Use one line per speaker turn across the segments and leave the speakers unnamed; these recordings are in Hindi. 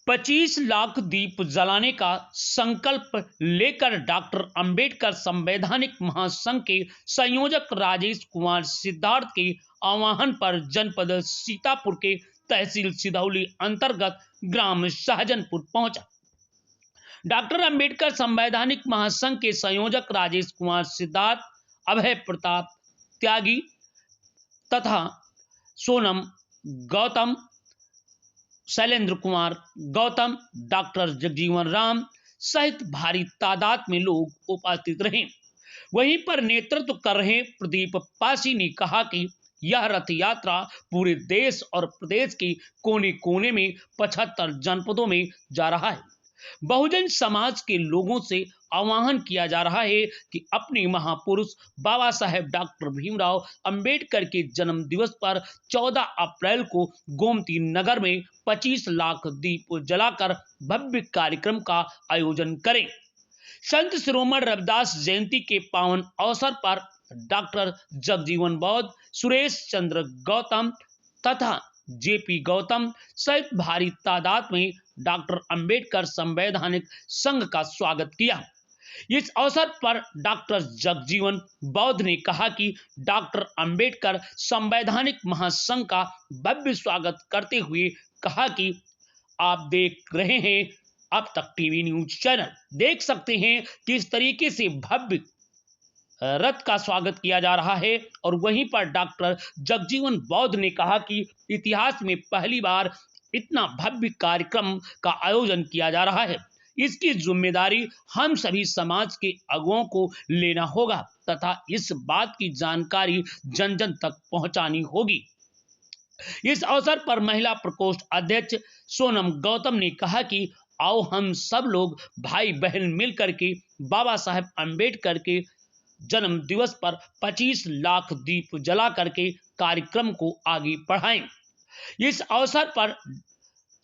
25 लाख दीप जलाने का संकल्प लेकर डॉक्टर अंबेडकर संवैधानिक महासंघ के संयोजक राजेश कुमार सिद्धार्थ के आह्वान पर जनपद सीतापुर के तहसील सिधौली अंतर्गत ग्राम शाहजनपुर पहुंचा। डॉक्टर अंबेडकर संवैधानिक महासंघ के संयोजक राजेश कुमार सिद्धार्थ, अभय प्रताप त्यागी तथा सोनम गौतम, शैलेंद्र कुमार गौतम, डॉक्टर जगजीवन राम सहित भारी तादाद में लोग उपस्थित रहे। वहीं पर नेतृत्व कर रहे प्रदीप पासी ने कहा कि यह रथ यात्रा पूरे देश और प्रदेश के कोने कोने में 75 जनपदों में जा रहा है। बहुजन समाज के लोगों से आह्वान किया जा रहा है कि अपने महापुरुष बाबा साहेब डॉक्टर भीमराव अंबेडकर के जन्म दिवस पर 14 अप्रैल को गोमती नगर में 25 लाख दीप जलाकर भव्य कार्यक्रम का आयोजन करें। संत शिरोमणि रविदास जयंती के पावन अवसर पर डॉक्टर जगजीवन बौद्ध, सुरेश चंद्र गौतम तथा जेपी गौतम सहित भारी तादाद में डॉक्टर अंबेडकर संवैधानिक संघ का स्वागत किया। इस अवसर पर डॉक्टर जगजीवन बौद्ध ने कहा कि डॉक्टर अंबेडकर संवैधानिक महासंघ का भव्य स्वागत करते हुए कहा कि आप देख रहे हैं अब तक टीवी न्यूज चैनल, देख सकते हैं कि इस तरीके से भव्य रथ का स्वागत किया जा रहा है। और वहीं पर डॉक्टर जगजीवन बौद्ध ने कहा कि इतिहास में पहली बार इतना भव्य कार्यक्रम का आयोजन किया जा रहा है। इसकी जिम्मेदारी हम सभी समाज के अगुवाओं को लेना होगा तथा इस बात की जानकारी जन जन तक पहुंचानी होगी। इस अवसर पर महिला प्रकोष्ठ अध्यक्ष सोनम गौतम ने कहा कि आओ हम सब लोग भाई बहन मिलकर के बाबा साहेब अंबेडकर के जन्म दिवस पर 25 लाख दीप जला करके कार्यक्रम को आगे बढ़ाएं। इस अवसर पर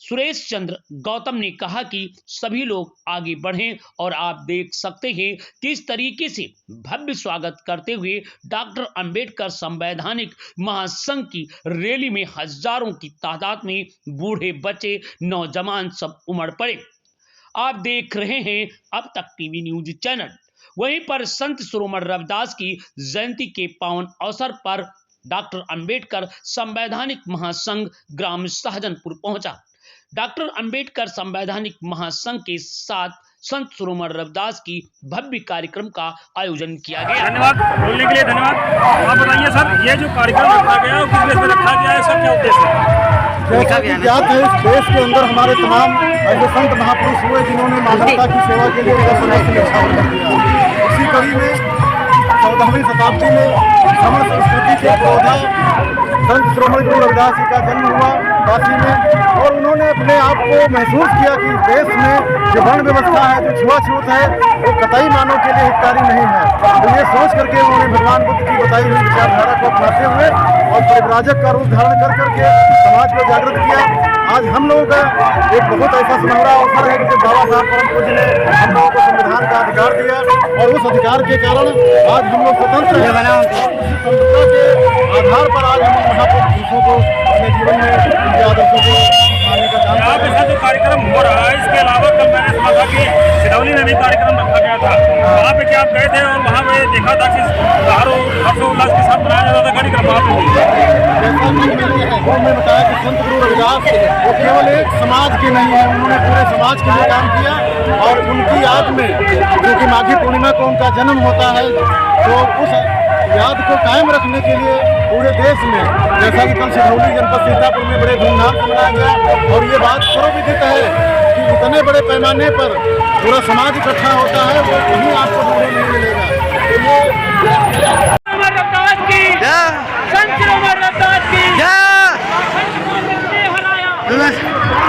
सुरेश चंद्र गौतम ने कहा कि सभी लोग आगे बढ़ें और आप देख सकते हैं कि इस तरीके से भव्य स्वागत करते हुए डॉक्टर अंबेडकर संवैधानिक महासंघ की रैली में हजारों की तादाद में बूढ़े बच्चे नौजवान सब उमड़ पड़े। आप देख रहे हैं अब तक टीवी न्यूज चैनल। वहीं पर संत शिरोमणि रविदास की जयंती के पावन अवसर पर डॉक्टर अंबेडकर संवैधानिक महासंघ ग्राम शाहजनपुर पहुंचा। डॉक्टर अंबेडकर संवैधानिक महासंघ के साथ संत शिरोमणि रविदास की भव्य कार्यक्रम का आयोजन किया गया।
धन्यवाद, बोलने के लिए धन्यवाद। आप बताइए सर, ये जो कार्यक्रम रखा गया है किस देश में रखा गया है, सर क्या उद्देश्य है?
जैसा कि ज्ञात है, इस देश के अंदर हमारे तमाम ऐसे संत महापुरुष हुए जिन्होंने मानवता की सेवा के लिए न्यौछावर कर दिया। इसी कड़ी में 14वीं शताब्दी में श्रमण संस्कृति के पौधा संत शिरोमणि गुरु रविदास जी का जन्म हुआ काशी में, और उन्होंने अपने आप को महसूस किया कि देश में जो वर्ण व्यवस्था है, जो छुआछूत है, वो कतई मानव के लिए हितकारी नहीं है। तो ये सोच करके उन्होंने भगवान बुद्ध की बताई हुई विचारधारा को अपनाते हुए और परिव्राजक का रूप धारण कर करके समाज को जागृत किया। आज हम लोगों का एक बहुत ऐसा सुनहरा अवसर है कि बाबा साहब परम पूज्य ने हम लोगों को संविधान का अधिकार दिया और उस अधिकार के कारण आज हम लोग स्वतंत्र हैं। स्वतंत्रता के आधार पर आज हम महापुरुषों को अपने जीवन में उनके आदर्शों को मानने का काम
यहाँ पे जो कार्यक्रम हो रहा है, इसके अलावा कल मैंने सुना था कि सिधौली में भी कार्यक्रम रखा गया था, वहाँ पे क्या आप गए थे और वहाँ पे देखा था कि हर्षोल्लास के साथ मनाया जाता था कार्यक्रम वहाँ पे?
मैंने बताया कि संत गुरु रविदास वो केवल एक समाज के नहीं है, उन्होंने पूरे समाज के लिए काम किया। और उनकी याद में, क्योंकि माघी पूर्णिमा को उनका जन्म होता है, तो उस याद को कायम रखने के लिए पूरे देश में, जैसा कि कल सिधौली जनपद सीतापुर में बड़े धूमधाम से मनाया गया। और ये बात सर्वविदित है कि इतने बड़े पैमाने पर पूरा समाज इकट्ठा होता है, वो कहीं आपको ढूंढने नहीं मिलेगा।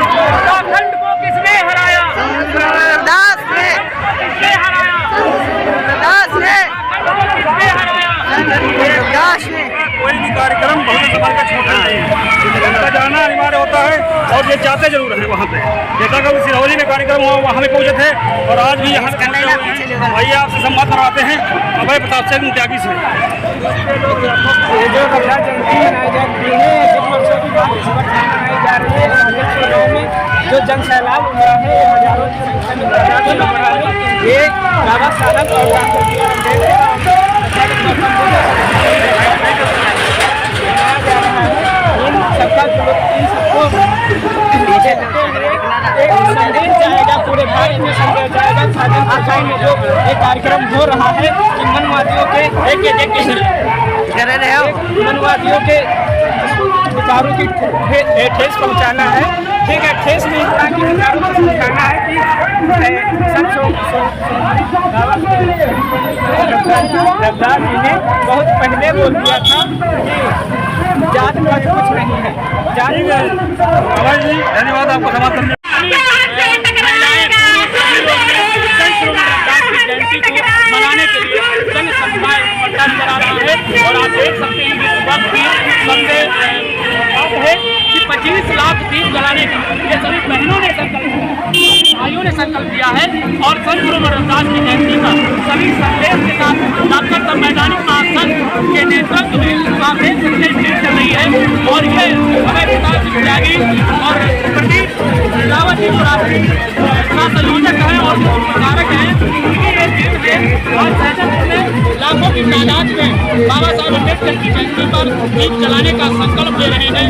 उत्तराखंड को किसने हराया? रविदास ने। किसने हराया? रविदास ने। किसने हराया? रविदास ने।
कोई भी कार्यक्रम बहुत समाज का छोटा नहीं है, उनका जाना अनिवार्य होता है। और ये चाहते जरूर हैं वहाँ पे। देखा कभी सिरौली में कार्यक्रम हुआ वहाँ भी पहुँचे थे और आज भी यहाँ आइए आपसे संवाद करवाते हैं अभय प्रताप सिंह त्यागी से।
ये जो रक्षा जयंती मनाई जाती है, जिन वर्षों की बाद इस वर्ष मनाई जा रही है, राजस्व जिलों में जो जन सैलाब उमड़ा है, ये हजारों की संख्या में तादाद में उमड़ा है। ये बाबा साहब और डॉक्टर बी आर अम्बेडकर इन सबको एक संदेश जाएगा, पूरे भारत में संदेश जाएगा। साधन भाषाई में जो एक कार्यक्रम हो रहा है कि मनवादियों के मनवादियों के विचारों की ठेस पहुंचाना है। ठीक है, ठेस नहीं इतना कि विचारों को समझाना है कि रविदास जी ने बहुत पहले बोल दिया था कि जात पात कुछ नहीं है।
धन्यवाद आपको समाप्त करने
मनाने के लिए जन समुदाय इकट्ठा नजर आ रहा है और आप देख सकते हैं कि सुबह भी संदेश है कि 25 लाख दीप जलाने का ये सभी बहनों ने संकल्प किया, भाइयों ने संकल्प लिया है और संत गुरु रविदास की जयंती का सभी संदेश के साथ डॉक्टर संवैधानिक महासंघ के नेतृत्व में आप देख सकते हैं भीड़ चल रही है और ये अभय प्रताप सिंह त्यागी और प्रदीप रावत जी का संयोजक है और प्रचारक है। ये भीड़ है और सहजनपुर में लाखों की तादाद में बाबा साहब अम्बेडकर की जयंती पर दीप जलाने का संकल्प ले रहे हैं।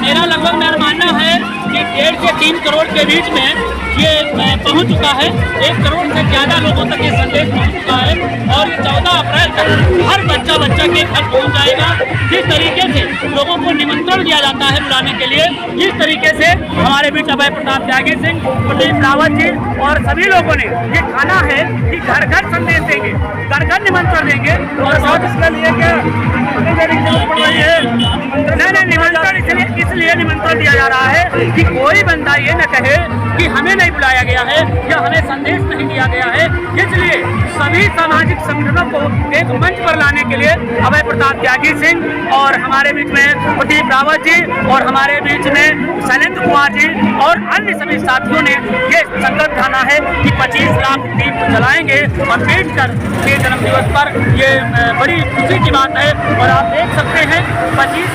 मेरा लगभग मेरा मानना है कि 1.5 से 3 करोड़ के बीच में ये पहुंच चुका है। 1 करोड़ से ज़्यादा लोगों तक ये संदेश पहुंच चुका है और ये 14 अप्रैल तक हर बच्चा के घर पहुंच जाएगा। जिस तरीके से लोगों को निमंत्रण दिया जाता है बुलाने के लिए, जिस तरीके से हमारे बीच अभय प्रताप त्यागी सिंह, प्रदीप रावत जी और सभी लोगों ने ये ठाना है कि घर घर संदेश देंगे, घर घर निमंत्रण देंगे और बहुत इसके लिए क्या नहीं निमंत्रण इसलिए निमंत्रण दिया जा रहा है कि कोई बंदा ये न कहे कि हमें नहीं बुलाया गया है या हमें संदेश नहीं दिया गया है। इसलिए सभी सामाजिक संगठनों को एक मंच पर लाने के लिए अभय प्रताप त्यागी सिंह और हमारे बीच में प्रदीप रावत जी और हमारे बीच में शैलेंद्र कुमार जी और अन्य सभी साथियों ने ये संकल्प ठाना है कि 25 लाख दीप जलाएंगे अम्बेडकर के जन्मदिवस पर। ये बड़ी खुशी की बात है और आप देख सकते हैं 25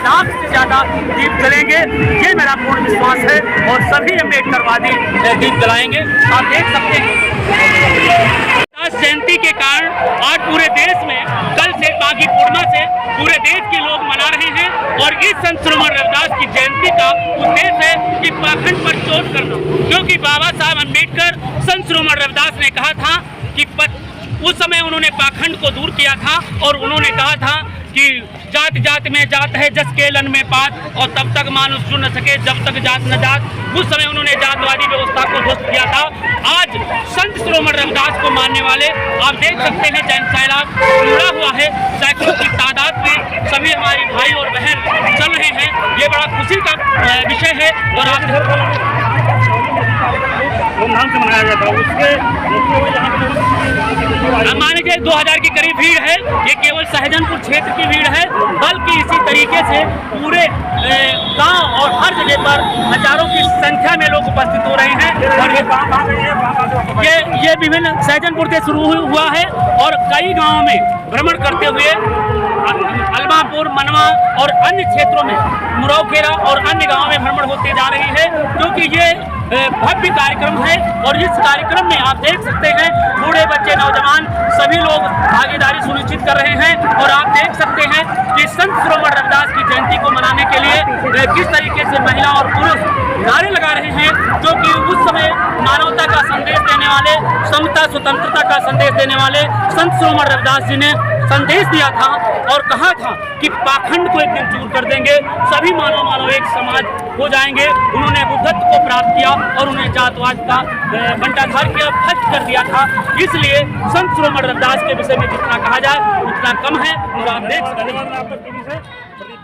लाख से ज़्यादा दीप जलेंगे, ये मेरा पूर्ण विश्वास है और सभी अम्बेडकरवादी दीप जलाएंगे। आप देख सकते हैं जयंती के कारण आज पूरे देश में कल से माघी पूर्णिमा से पूरे देश के लोग मना रहे हैं और इस संत शिरोमणि रविदास की जयंती का उद्देश्य है कि पाखंड पर चोट करना, क्योंकि बाबा साहब अम्बेडकर संत शिरोमणि रविदास ने कहा था कि उस समय उन्होंने पाखंड को दूर किया था और उन्होंने कहा था कि जात जात में जात है जस केलन में पात और तब तक मानुष जुड़ न सके जब तक जात न जात। उस समय उन्होंने जातवादी व्यवस्था को ध्वस्त किया था। आज संत शिरोमणि रविदास को मानने वाले आप देख सकते हैं जैन सैलाब जुड़ा हुआ है, सैकड़ों की तादाद में सभी हमारे भाई और बहन चल रहे हैं। ये बड़ा खुशी का विषय है और आप
धूमधाम से मनाया गया था। उसके
मान लीजिए 2000 के करीब भीड़ है। ये केवल सहजनपुर क्षेत्र की भीड़ है, बल्कि इसी तरीके से पूरे गांव और हर जगह पर हजारों की संख्या में लोग उपस्थित हो रहे हैं। और ये विभिन्न सहजनपुर से शुरू हुआ है और कई गांवों में भ्रमण करते हुए अलमापुर, मनवा और अन्य क्षेत्रों में मुरौखेरा और अन्य गांवों में भ्रमण होते जा रही है, क्योंकि ये भव्य कार्यक्रम है। और इस कार्यक्रम में आप देख सकते हैं बूढ़े बच्चे नौजवान सभी लोग भागीदारी सुनिश्चित कर रहे हैं। और आप देख सकते हैं कि संत शिरोमणि रविदास की जयंती को मनाने के लिए किस तरीके से महिला और पुरुष नारे लगा रहे हैं, जो कि उस समय मानवता का संदेश देने वाले, समता स्वतंत्रता का संदेश देने वाले संत शिरोमणि रविदास जी ने संदेश दिया था और कहा था कि पाखंड को एक दिन दूर कर देंगे, सभी मानव एक समाज हो जाएंगे। उन्होंने बुद्धत्व को प्राप्त किया और उन्हें जातवाद का बंटाधार किया, खत्म कर दिया था। इसलिए संत शिरोमणि रविदास के विषय में जितना कहा जाए उतना कम है। और आप देख सकते हैं